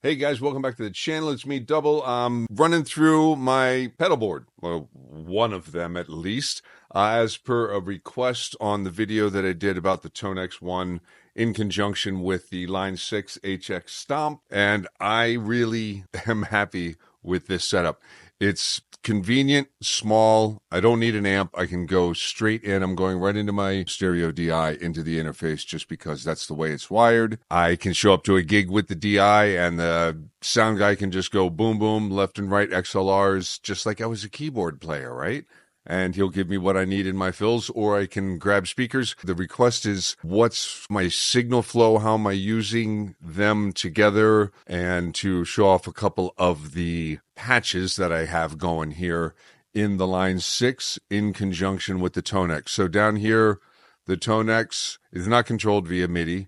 Hey guys, welcome back to the channel. It's me, Double. I'm running through my pedal board, well, one of them at least, as per a request on the video that I did about the ToneX One in conjunction with the Line 6 HX Stomp, and I really am happy with this setup. It's convenient, small. I don't need an amp. I can go straight in. I'm going right into my stereo DI into the interface just because that's the way it's wired. I can show up to a gig with the DI and the sound guy can just go boom, boom, left and right XLRs, just like I was a keyboard player, right? And he'll give me what I need in my fills, or I can grab speakers. The request is what's my signal flow, how am I using them together, and to show off a couple of the patches that I have going here in the Line 6 in conjunction with the ToneX. So down here, the ToneX is not controlled via MIDI.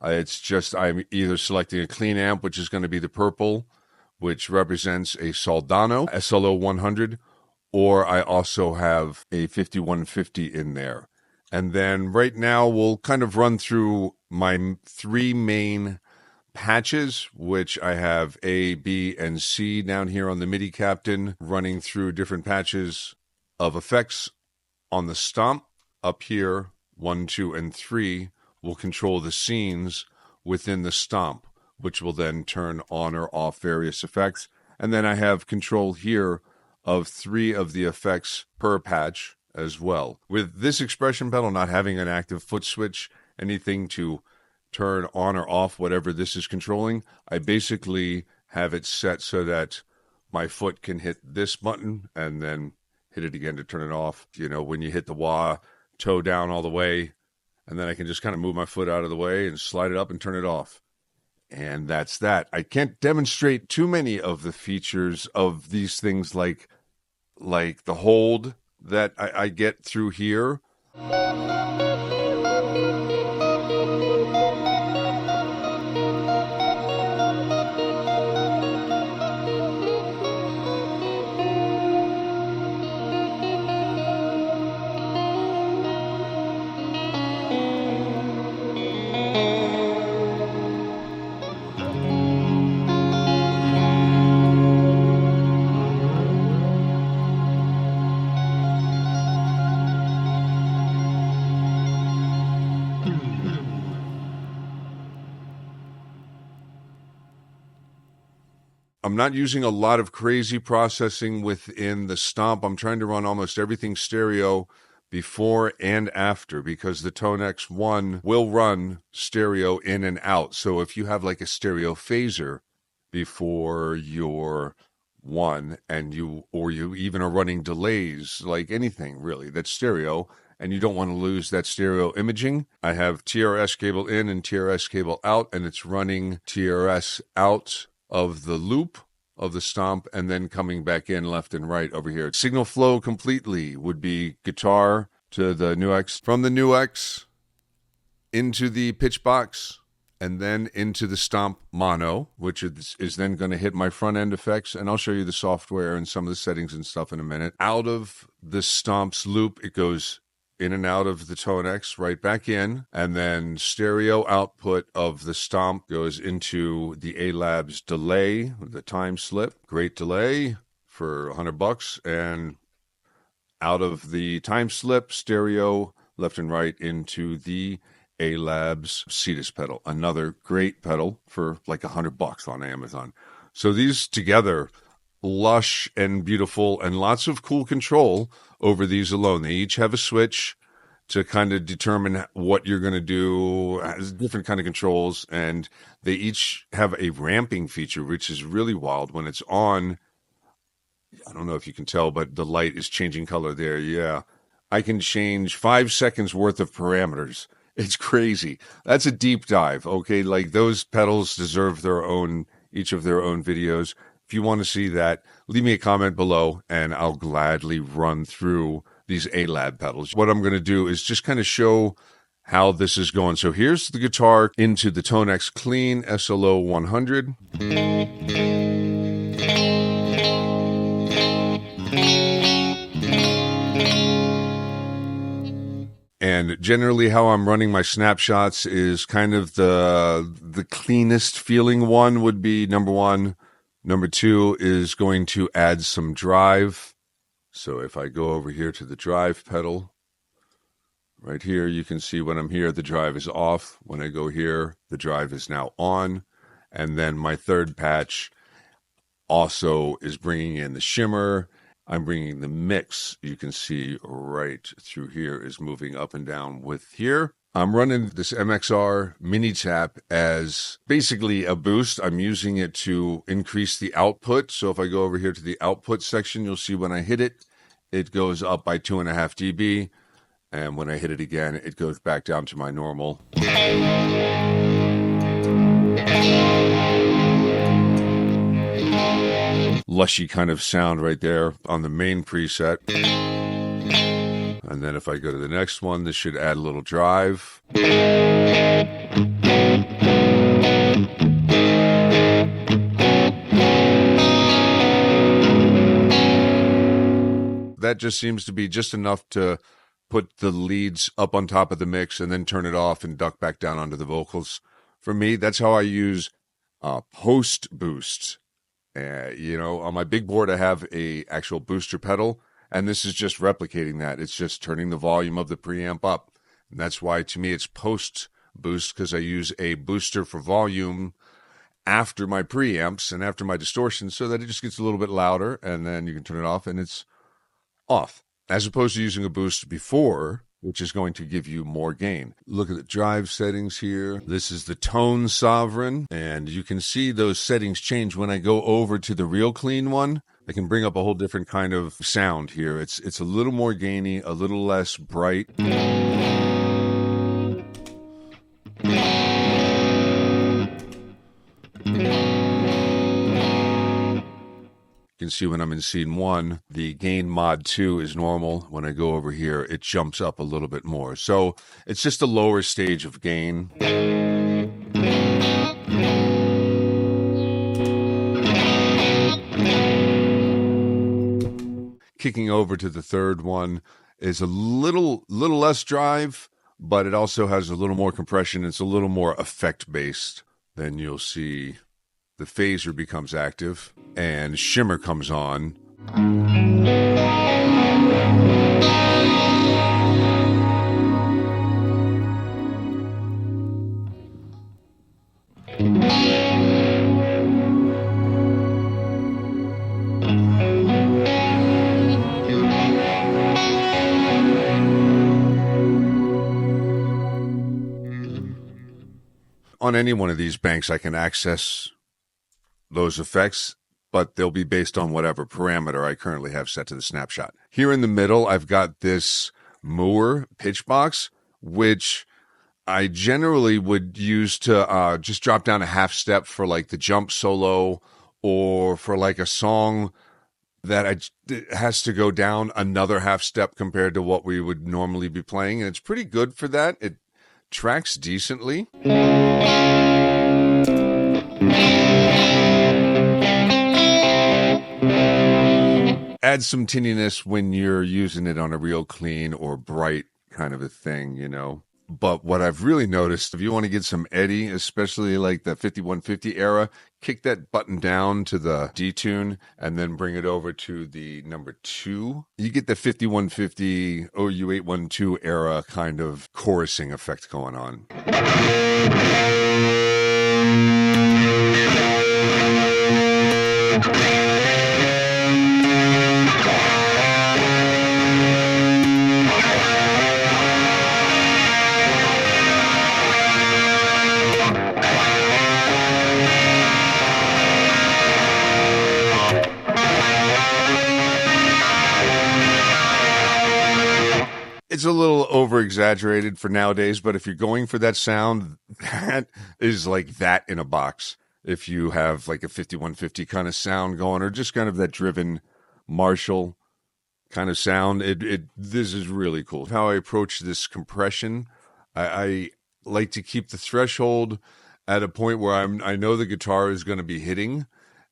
It's just I'm either selecting a clean amp, which is going to be the purple, which represents a Soldano SLO 100, or I also have a 5150 in there. And then right now we'll kind of run through my three main patches, which I have A, B, and C down here on the MIDI Captain, running through different patches of effects on the Stomp. Up here, 1, 2, and 3 will control the scenes within the Stomp, which will then turn on or off various effects. And then I have control here of 3 of the effects per patch as well. With this expression pedal not having an active foot switch, anything to turn on or off whatever this is controlling, I basically have it set so that my foot can hit this button and then hit it again to turn it off. You know, when you hit the wah, toe down all the way, and then I can just kind of move my foot out of the way and slide it up and turn it off. And that's that. I can't demonstrate too many of the features of these things like the hold that I get through here. I'm not using a lot of crazy processing within the Stomp. I'm trying to run almost everything stereo before and after, because the ToneX One will run stereo in and out. So if you have like a stereo phaser before your one, and you even are running delays, like anything really that's stereo, and you don't want to lose that stereo imaging, I have TRS cable in and TRS cable out, and it's running TRS out of the loop of the Stomp and then coming back in left and right over here. Signal flow completely would be guitar to the NUX, from the NUX into the pitch box, and then into the Stomp mono, which is then going to hit my front end effects. And I'll show you the software and some of the settings and stuff in a minute. Out of the Stomp's loop, it goes in and out of the ToneX, right back in, and then stereo output of the Stomp goes into the A-Labs delay, the time slip, great delay for $100, and out of the time slip, stereo left and right into the A-Labs Cetus pedal, another great pedal for like $100 on Amazon. So these together, lush and beautiful, and lots of cool control over these alone. They each have a switch to kind of determine what you're going to do, has different kind of controls, and they each have a ramping feature, which is really wild. When it's on, I don't know if you can tell, but the light is changing color there. Yeah, I can change 5 seconds worth of parameters. It's crazy. That's a deep dive. Okay, like those pedals deserve their own, each of their own videos. If you want to see that, leave me a comment below and I'll gladly run through these A-Lab pedals. What I'm going to do is just kind of show how this is going. So here's the guitar into the ToneX Clean SLO 100. And generally how I'm running my snapshots is kind of the cleanest feeling one would be number one. Number two is going to add some drive. So if I go over here to the drive pedal, right here, you can see when I'm here, the drive is off. When I go here, the drive is now on. And then my third patch also is bringing in the shimmer. I'm bringing the mix. You can see right through here is moving up and down with here. I'm running this MXR mini tap as basically a boost. I'm using it to increase the output. So if I go over here to the output section, you'll see when I hit it, it goes up by 2.5 dB. And when I hit it again, it goes back down to my normal. Lushy kind of sound right there on the main preset. And then if I go to the next one, this should add a little drive. That just seems to be just enough to put the leads up on top of the mix and then turn it off and duck back down onto the vocals. For me, that's how I use post boost. On my big board, I have a actual booster pedal, and this is just replicating that. It's just turning the volume of the preamp up. And that's why, to me, it's post boost, because I use a booster for volume after my preamps and after my distortion so that it just gets a little bit louder, and then you can turn it off and it's off, as opposed to using a boost before, which is going to give you more gain. Look at the drive settings here. This is the Tone Sovereign, and you can see those settings change when I go over to the real clean one. I can bring up a whole different kind of sound here. It's a little more gainy, a little less bright. You can see when I'm in scene 1, the gain mod 2 is normal. When I go over here, it jumps up a little bit more. So it's just a lower stage of gain. Kicking over to the third one is a little less drive, but it also has a little more compression. It's a little more effect-based. Then you'll see the phaser becomes active and shimmer comes on. On any one of these banks, I can access those effects, but they'll be based on whatever parameter I currently have set to the snapshot. Here in the middle, I've got this Moore pitch box, which I generally would use to just drop down a half step for like the jump solo, or for like a song that has to go down another half step compared to what we would normally be playing. And it's pretty good for that. It tracks decently. Adds some tinniness when you're using it on a real clean or bright kind of a thing, you know. But what I've really noticed, if you want to get some eddy, especially like the 5150 era, kick that button down to the detune and then bring it over to the number 2. You get the 5150 OU812 era kind of chorusing effect going on. It's a little over-exaggerated for nowadays, but if you're going for that sound, that is like that in a box. If you have like a 5150 kind of sound going, or just kind of that driven Marshall kind of sound, this is really cool. How I approach this compression, I like to keep the threshold at a point where I know the guitar is going to be hitting,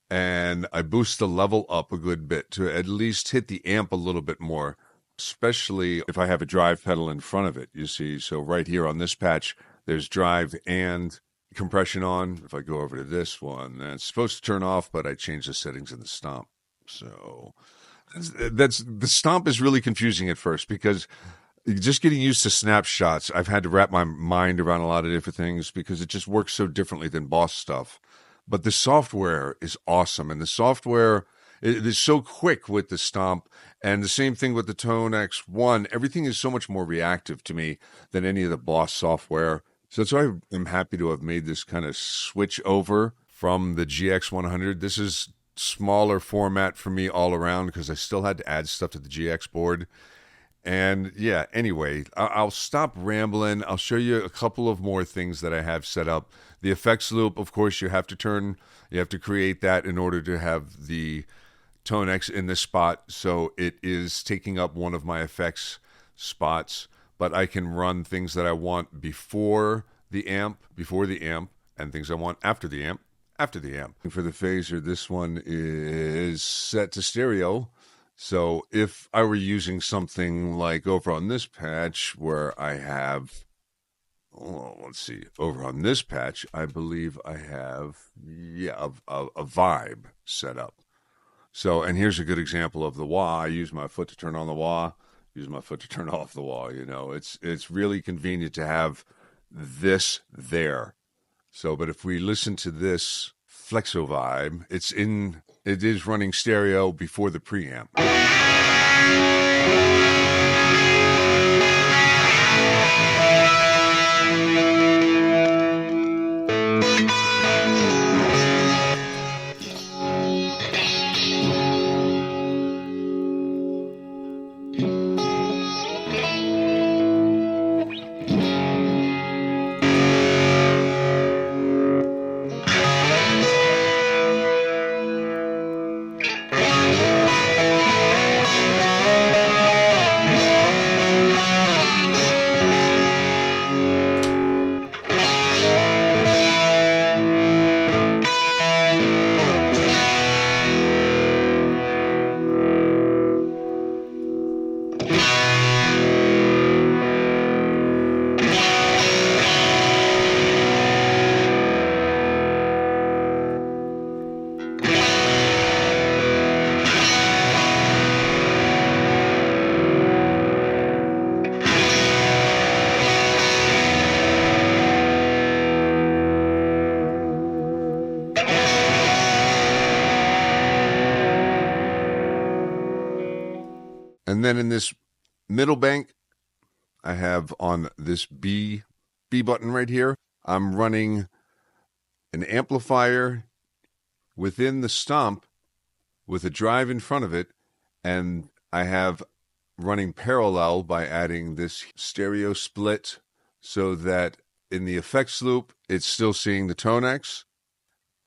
and I boost the level up a good bit to at least hit the amp a little bit more. especially if I have a drive pedal in front of it, you see. So right here on this patch, there's drive and compression on. If I go over to this one, that's supposed to turn off, but I changed the settings in the Stomp. So that's the Stomp is really confusing at first because just getting used to snapshots, I've had to wrap my mind around a lot of different things because it just works so differently than Boss stuff. But the software is awesome, and the software it is so quick with the Stomp, and the same thing with the ToneX One. Everything is so much more reactive to me than any of the Boss software. So that's why I'm happy to have made this kind of switch over from the GX100. This is smaller format for me all around because I still had to add stuff to the GX board. And yeah, anyway, I'll stop rambling. I'll show you a couple of more things that I have set up. The effects loop, of course, you have to create that in order to have the ToneX in this spot. So it is taking up one of my effects spots, but I can run things that I want before the amp, and things I want after the amp. For the phaser, this one is set to stereo. So if I were using something like over on this patch where I have, let's see, over on this patch, I believe I have, a vibe set up. So, and here's a good example of the wah. I use my foot to turn on the wah, use my foot to turn off the wah. You know, it's really convenient to have this there. So, but if we listen to this Flexo Vibe, it is running stereo before the preamp. And then in this middle bank, I have on this B button right here, I'm running an amplifier within the Stomp with a drive in front of it, and I have running parallel by adding this stereo split so that in the effects loop, it's still seeing the ToneX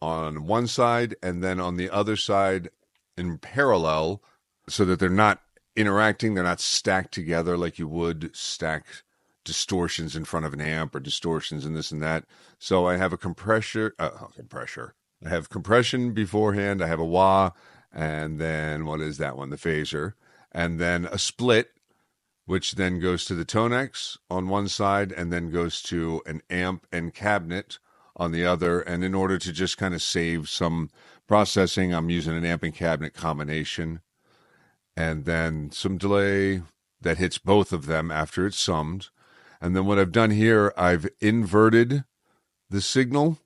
on one side, and then on the other side in parallel so that they're not interacting, they're not stacked together like you would stack distortions in front of an amp or distortions and this and that. So I have a compressor. I have compression beforehand. I have a wah, and then what is that one? The phaser, and then a split, which then goes to the ToneX on one side, and then goes to an amp and cabinet on the other. And in order to just kind of save some processing, I'm using an amp and cabinet combination. And then some delay that hits both of them after it's summed. And then what I've done here, I've inverted the signal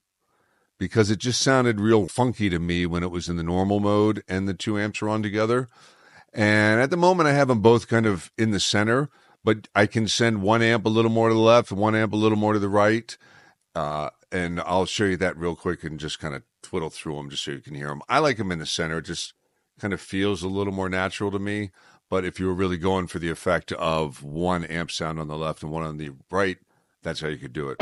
because it just sounded real funky to me when it was in the normal mode and the two amps are on together. And at the moment, I have them both kind of in the center, but I can send one amp a little more to the left and one amp a little more to the right. And I'll show you that real quick and just kind of twiddle through them just so you can hear them. I like them in the center. It just kind of feels a little more natural to me. But if you were really going for the effect of one amp sound on the left and one on the right, that's how you could do it.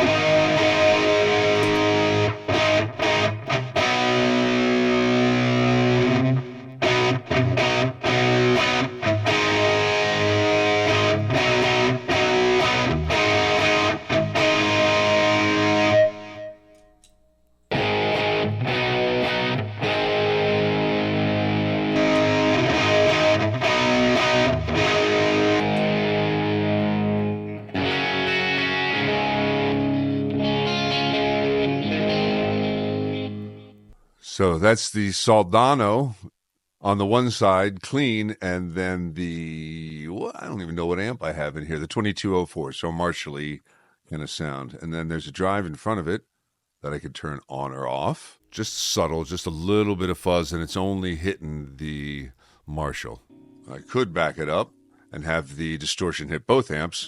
So that's the Soldano on the one side, clean, and then I don't even know what amp I have in here, the 2204, so Marshall-y kind of sound. And then there's a drive in front of it that I could turn on or off. Just subtle, just a little bit of fuzz, and it's only hitting the Marshall. I could back it up and have the distortion hit both amps.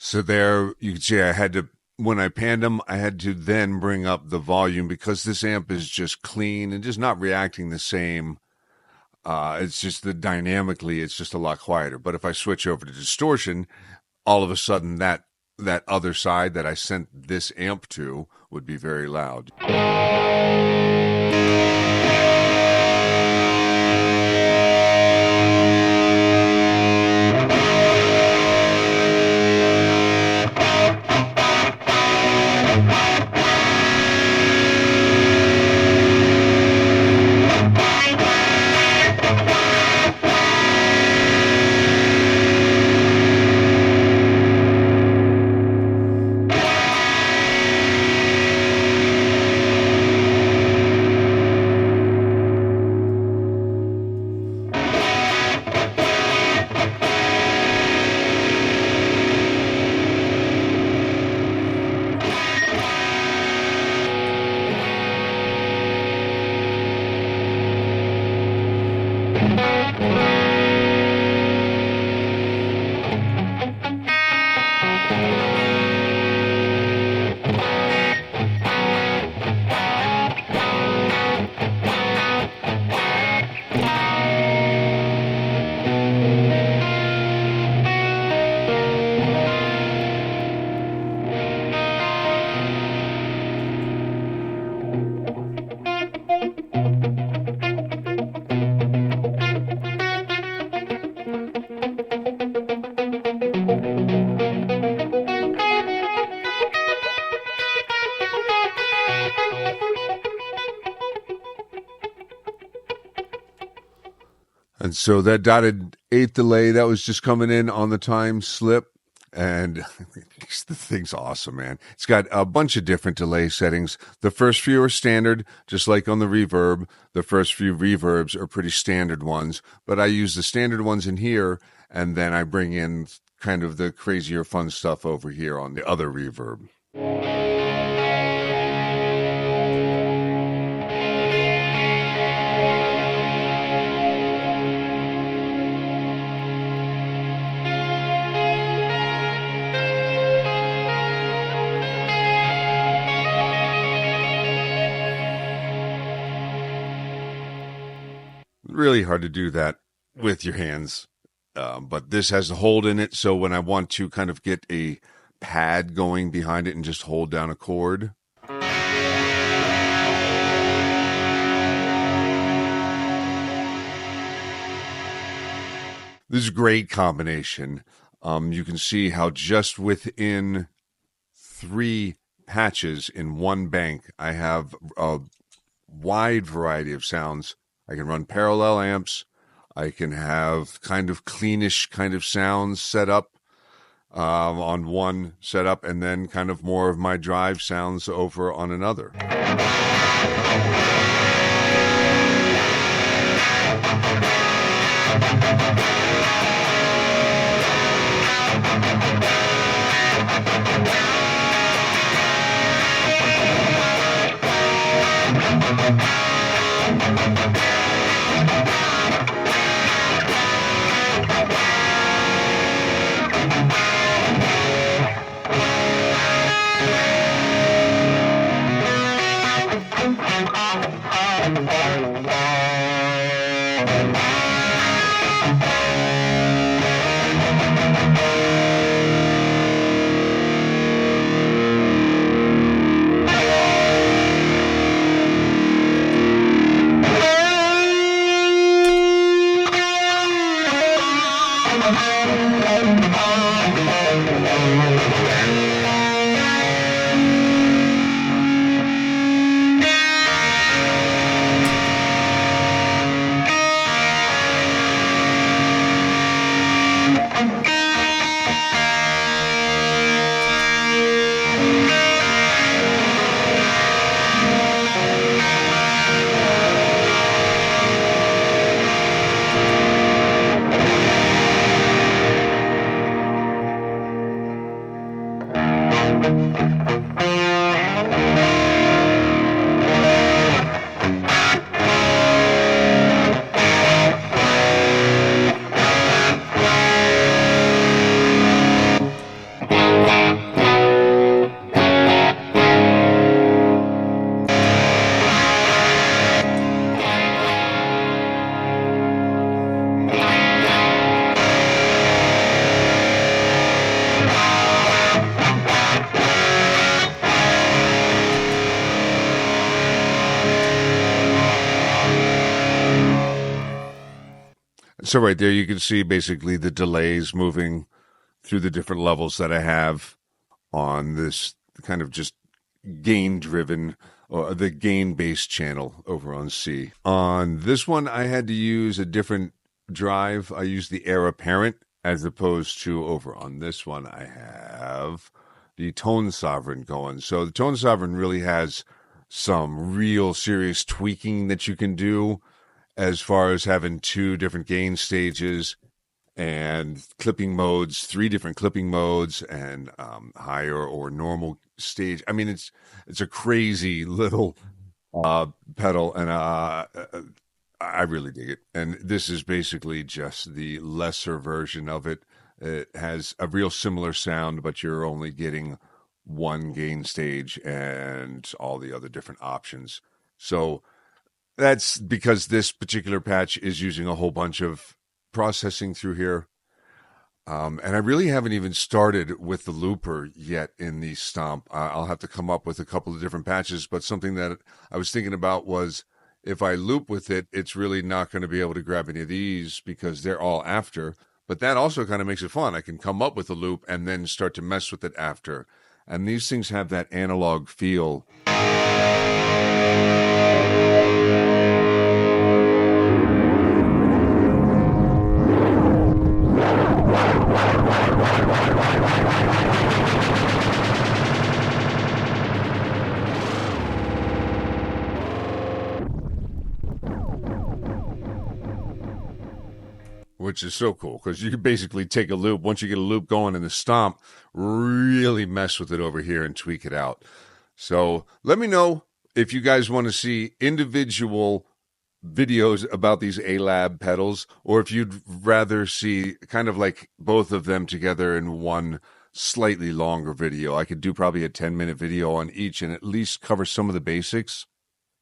So there, you can see I had to, when I panned them, I had to then bring up the volume because this amp is just clean and just not reacting the same. It's just dynamically, it's just a lot quieter. But if I switch over to distortion, all of a sudden that other side that I sent this amp to would be very loud. And so that dotted 8 delay, that was just coming in on the time slip. And the thing's awesome, man. It's got a bunch of different delay settings. The first few are standard, just like on the reverb. The first few reverbs are pretty standard ones. But I use the standard ones in here, and then I bring in kind of the crazier fun stuff over here on the other reverb. Really hard to do that with your hands, but this has a hold in it, so when I want to kind of get a pad going behind it and just hold down a chord. This is a great combination. You can see how just within 3 patches in one bank, I have a wide variety of sounds. I can run parallel amps. I can have kind of cleanish kind of sounds set up on one setup, and then kind of more of my drive sounds over on another. So right there, you can see basically the delays moving through the different levels that I have on this kind of just gain driven or the gain based channel over on C. On this one, I had to use a different drive. I used the Air Apparent as opposed to over on this one, I have the Tone Sovereign going. So the Tone Sovereign really has some real serious tweaking that you can do as far as having two different gain stages and clipping modes, three different clipping modes, and higher or normal stage. I mean, it's a crazy little pedal, and I really dig it. And this is basically just the lesser version of it. It has a real similar sound, but you're only getting one gain stage and all the other different options. So that's because this particular patch is using a whole bunch of processing through here. And I really haven't even started with the looper yet in the Stomp. I'll have to come up with a couple of different patches, but something that I was thinking about was if I loop with it, it's really not going to be able to grab any of these because they're all after. But that also kind of makes it fun. I can come up with a loop and then start to mess with it after. And these things have that analog feel. Which is so cool because you can basically take a loop. Once you get a loop going in the Stomp, really mess with it over here and tweak it out. So let me know if you guys want to see individual videos about these A-Lab pedals, or if you'd rather see kind of like both of them together in one slightly longer video. I could do probably a 10-minute video on each and at least cover some of the basics.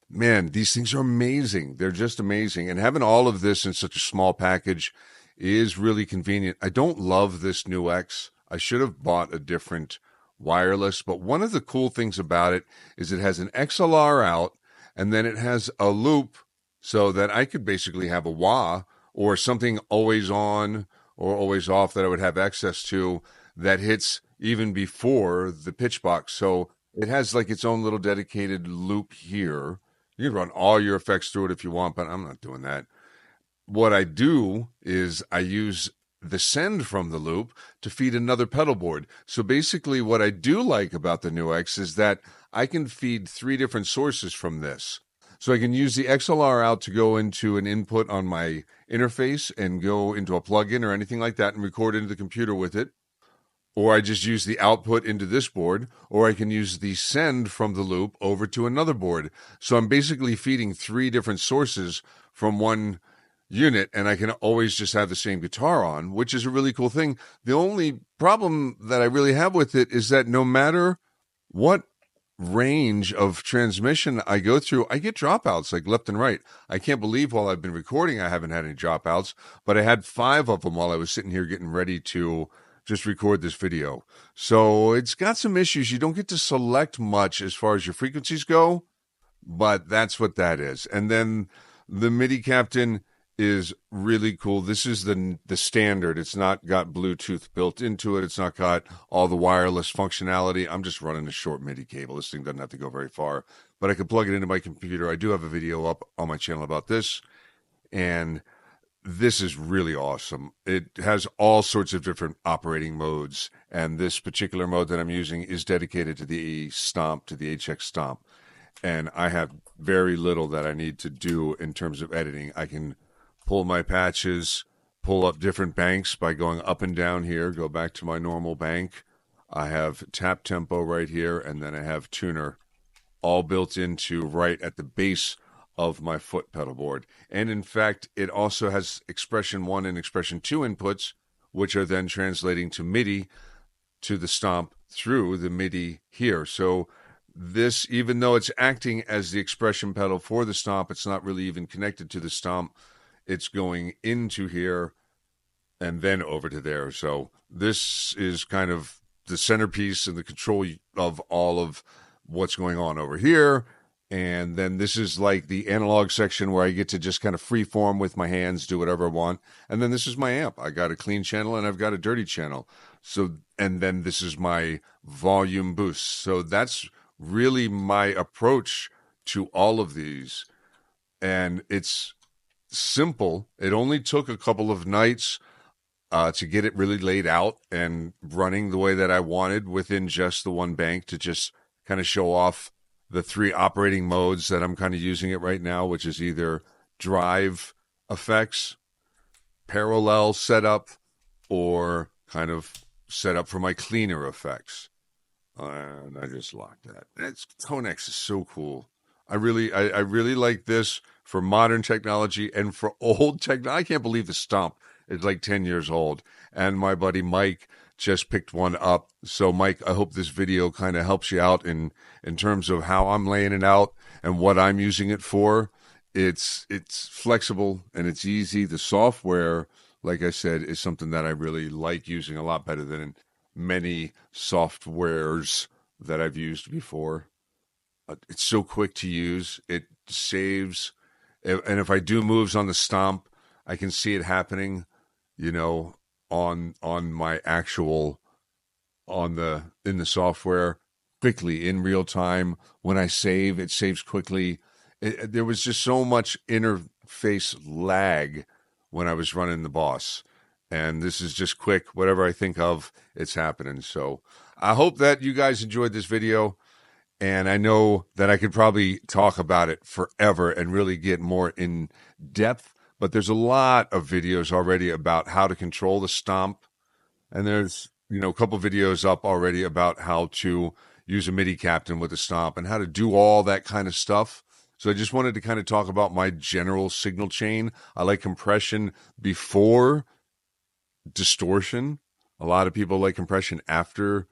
Man, these things are amazing. They're just amazing. And having all of this in such a small package is really convenient. I don't love this new X. I should have bought a different wireless, but one of the cool things about it is it has an XLR out and then it has a loop so that I could basically have a wah or something always on or always off that I would have access to that hits even before the pitch box. So it has like its own little dedicated loop here. You can run all your effects through it if you want, but I'm not doing that. What I do is I use the send from the loop to feed another pedal board. So basically what I do like about the new X is that I can feed three different sources from this. So I can use the XLR out to go into an input on my interface and go into a plugin or anything like that and record into the computer with it. Or I just use the output into this board, or I can use the send from the loop over to another board. So I'm basically feeding three different sources from one unit, and I can always just have the same guitar on, which is a really cool thing. The only problem that I really have with it is that no matter what range of transmission I go through, I get dropouts like left and right. I can't believe while I've been recording, I haven't had any dropouts, but I had 5 of them while I was sitting here getting ready to just record this video. So it's got some issues. You don't get to select much as far as your frequencies go, but that's what that is. And then the MIDI Captain is really cool. This is the standard. It's not got Bluetooth built into it. It's not got all the wireless functionality. I'm just running a short MIDI cable. This thing doesn't have to go very far, but I can plug it into my computer. I do have a video up on my channel about this, and this is really awesome. It has all sorts of different operating modes, and this particular mode that I'm using is dedicated to the Stomp, to the HX Stomp, and I have very little that I need to do in terms of editing. I can pull my patches, pull up different banks by going up and down here, go back to my normal bank. I have tap tempo right here, and then I have tuner all built into right at the base of my foot pedal board. And in fact, it also has expression 1 and expression 2 inputs, which are then translating to MIDI to the Stomp through the MIDI here. So this, even though it's acting as the expression pedal for the Stomp, it's not really even connected to the Stomp. It's going into here and then over to there. So this is kind of the centerpiece and the control of all of what's going on over here. And then this is like the analog section where I get to just kind of free form with my hands, do whatever I want. And then this is my amp. I got a clean channel and I've got a dirty channel. So, and then this is my volume boost. So that's really my approach to all of these. And it's simple. It only took a couple of nights to get it really laid out and running the way that I wanted within just the one bank, to just kind of show off the 3 operating modes that I'm kind of using it right now, which is either drive effects, parallel setup, or kind of setup for my cleaner effects. And I just locked that. ToneX is so cool. I really like this for modern technology and for old technology. I can't believe the Stomp is like 10 years old. And my buddy Mike just picked one up. So Mike, I hope this video kind of helps you out in terms of how I'm laying it out and what I'm using it for. It's flexible and it's easy. The software, like I said, is something that I really like using a lot better than many softwares that I've used before. It's so quick to use. It saves. And if I do moves on the Stomp, I can see it happening, you know, on my actual, in the software quickly in real time. When I save, it saves quickly. There was just so much interface lag when I was running the Boss. And this is just quick. Whatever I think of, it's happening. So I hope that you guys enjoyed this video. And I know that I could probably talk about it forever and really get more in depth. But there's a lot of videos already about how to control the Stomp. And there's, you know, a couple videos up already about how to use a MIDI captain with the Stomp and how to do all that kind of stuff. So I just wanted to kind of talk about my general signal chain. I like compression before distortion. A lot of people like compression after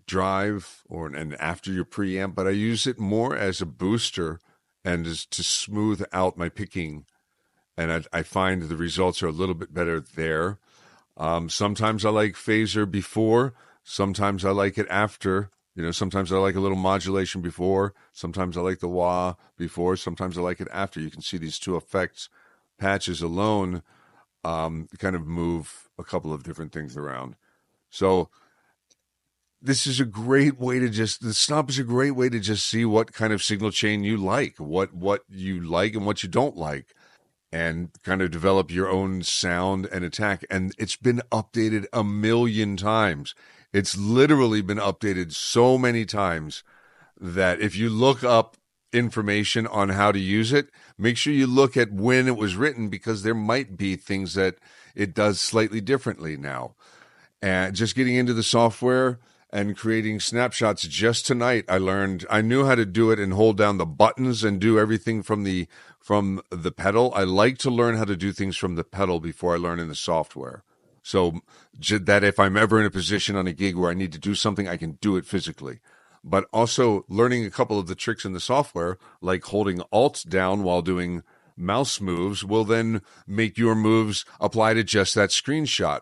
drive and after your preamp, but I use it more as a booster and as to smooth out my picking. And I find the results are a little bit better there. Sometimes I like phaser before. Sometimes I like it after. You know, sometimes I like a little modulation before. Sometimes I like the wah before. Sometimes I like it after. You can see these 2 effects patches alone kind of move a couple of different things around. So this is a great way to the Stomp is a great way to just see what kind of signal chain you like, what you like and what you don't like, and kind of develop your own sound and attack. And it's been updated a million times. It's literally been updated so many times that if you look up information on how to use it, make sure you look at when it was written, because there might be things that it does slightly differently now. And just getting into the software and creating snapshots just tonight, I knew how to do it and hold down the buttons and do everything from the pedal. I like to learn how to do things from the pedal before I learn in the software. So that if I'm ever in a position on a gig where I need to do something, I can do it physically. But also learning a couple of the tricks in the software, like holding Alt down while doing mouse moves, will then make your moves apply to just that screenshot,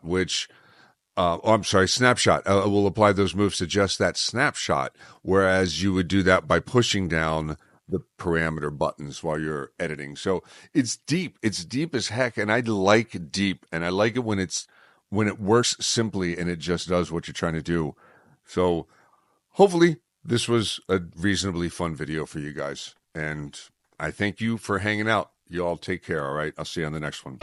snapshot. Will apply those moves to just that snapshot, whereas you would do that by pushing down the parameter buttons while you're editing. So it's deep. It's deep as heck, and I like deep, and I like it when it works simply and it just does what you're trying to do. So hopefully this was a reasonably fun video for you guys, and I thank you for hanging out. You all take care, all right? I'll see you on the next one.